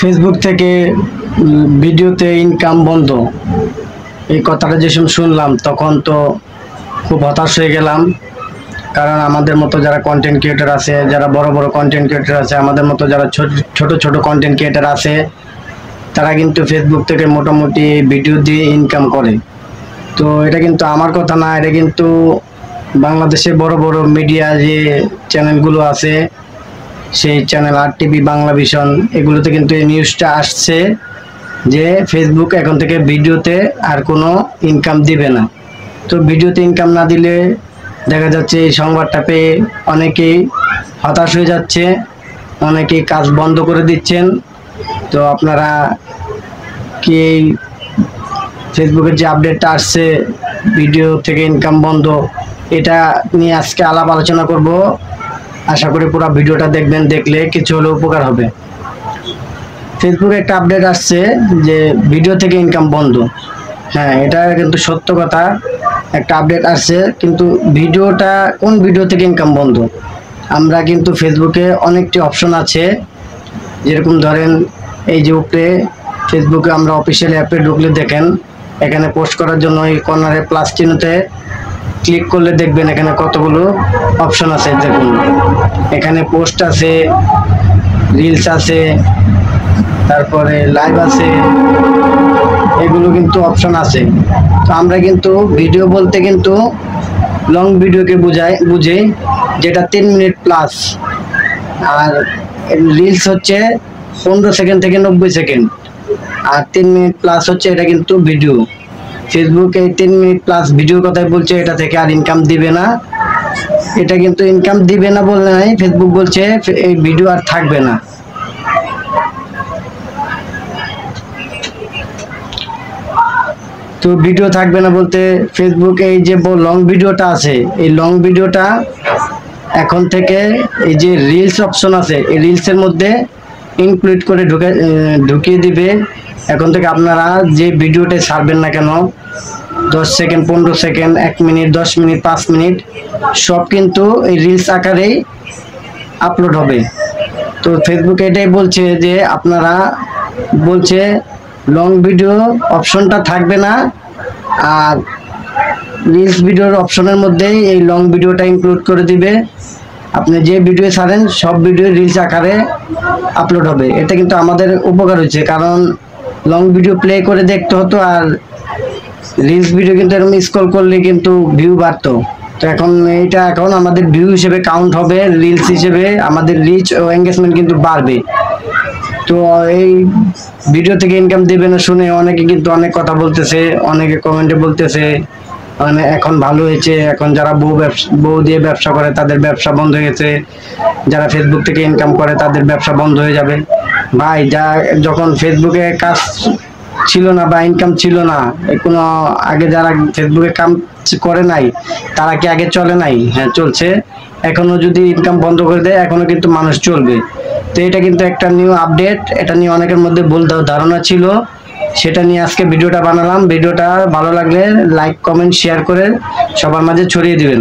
Facebook থেকে ভিডিওতে income বন্ধ, এই কথাটা যেসব শুনলাম তখন তো খুব হতাশ হয়ে গেলাম। কারণ আমাদের মতো যারা কন্টেন্ট ক্রিয়েটর আছে, যারা বড় বড় কন্টেন্ট ক্রিয়েটর আছে, আমাদের মতো যারা ছোট ছোট কন্টেন্ট ক্রিয়েটর আছে, তারা কিন্তু ফেসবুক থেকে মোটামুটি ভিডিও দিয়ে ইনকাম করে। তো এটা কিন্তু আমার কথা না, এটা কিন্তু বাংলাদেশে বড় বড় মিডিয়া যে চ্যানেলগুলো আছে, সেই চ্যানেল RTV, বাংলা ভিশন, এগুলোতে কিন্তু এই নিউজটা আসছে যে ফেসবুক এখন থেকে ভিডিওতে আর কোনো ইনকাম দিবে না। তো ভিডিওতে ইনকাম না দিলে দেখা যাচ্ছে এই সংবাদটা পেয়ে অনেকেই হতাশ হয়ে যাচ্ছে, অনেকেই কাজ বন্ধ করে দিচ্ছেন। তো আপনারা কি এই ফেসবুকের যে আপডেটটা আসছে ভিডিও থেকে ইনকাম বন্ধ, এটা নিয়ে আজকে আলাপ আলোচনা করব। আশা করি পুরো ভিডিওটা দেখবেন, দেখলে কিছু হলেও উপকার হবে। ফেসবুকে একটা আপডেট আসছে যে ভিডিও থেকে ইনকাম বন্ধ। হ্যাঁ, এটা কিন্তু সত্য কথা, একটা আপডেট আসছে, কিন্তু ভিডিওটা কোন ভিডিও থেকে ইনকাম বন্ধ? আমরা কিন্তু ফেসবুকে অনেকটি অপশন আছে, যেরকম ধরেন এই যে উপরে ফেসবুকে আমরা অফিসিয়াল অ্যাপে ঢুকলে দেখেন, এখানে পোস্ট করার জন্য এই কর্নারে প্লাস চিহ্নতে ক্লিক করলে দেখবেন এখানে কতগুলো অপশন আছে। দেখুন, এখানে পোস্ট আছে, রিলস আছে, তারপরে লাইভ আছে, এগুলো কিন্তু অপশন আছে। তো আমরা কিন্তু ভিডিও বলতে কিন্তু লং ভিডিওকে বুঝে, যেটা 3 মিনিট প্লাস, আর রিলস হচ্ছে 15 সেকেন্ড থেকে 90 সেকেন্ড, আর 3 মিনিট প্লাস হচ্ছে এটা কিন্তু ভিডিও। ফেসবুকে 3 মিনিট প্লাস ভিডিওর কথাই বলছে, এটা থেকে আর ইনকাম দিবে না। এটা কিন্তু ইনকাম দিবে না বলে নাই, ফেসবুক বলছে এই ভিডিও আর থাকবে না। তো ভিডিও থাকবে না বলতে ফেসবুক এই যে লং ভিডিওটা আছে, এই লং ভিডিওটা এখন থেকে এই যে রিলস অপশন আছে, এই রিলসের মধ্যে ইনক্লুড করে ঢুকিয়ে দিবে। এখন থেকে আপনারা যে ভিডিওটা ছাড়বেন না কেন, 10 second, 15 second, 1 minute, 10 minute, 5 minute, সব কিন্তু এই রিলস আকারেই আপলোড হবে। তো ফেসবুক এটাই বলছে যে আপনারা বলছে লং ভিডিও অপশনটা থাকবে না, আর রিলস ভিডিওর অপশনের মধ্যেই এই লং ভিডিওটা ইনক্লুড করে দিবে। আপনি যে ভিডিও ছাড়েন সব ভিডিও রিলস আকারে আপলোড হবে। এটা কিন্তু আমাদের উপকার হচ্ছে, কারণ লং ভিডিও প্লে করে দেখতে হতো, আর রিলস ভিডিও কিন্তু এরকম স্ক্রল করলে কিন্তু ভিউ বাড়তো। তো এখন এইটা এখন আমাদের ভিউ হিসেবে কাউন্ট হবে, রিলস হিসেবে আমাদের রিচ ও এঙ্গেজমেন্ট কিন্তু বাড়বে। তো এই ভিডিও থেকে ইনকাম দিবে না শুনে অনেকে কিন্তু অনেক কথা বলতেছে, অনেকে কমেন্টে বলতেছে মানে এখন ভালো হয়েছে, এখন যারা বউ দিয়ে ব্যবসা করে তাদের ব্যবসা বন্ধ হয়ে গেছে, যারা ফেসবুক থেকে ইনকাম করে তাদের ব্যবসা বন্ধ হয়ে যাবে। ভাই, যখন ফেসবুকে কাজ ছিল না বা ইনকাম ছিল না, কোনো আগে যারা ফেসবুকে কাম করে নাই তারা কি আগে চলে নাই? হ্যাঁ, চলছে। এখনো যদি ইনকাম বন্ধ করে দেয় এখনো কিন্তু মানুষ চলবে। তো এটা কিন্তু একটা নিউ আপডেট, এটা নিয়ে অনেকের মধ্যে ভুল ধারণা ছিল, সেটা নিয়ে আজকে ভিডিওটা বানালাম। ভিডিওটা ভালো লাগলে লাইক, কমেন্ট, শেয়ার করে সবার মাঝে ছড়িয়ে দিবেন।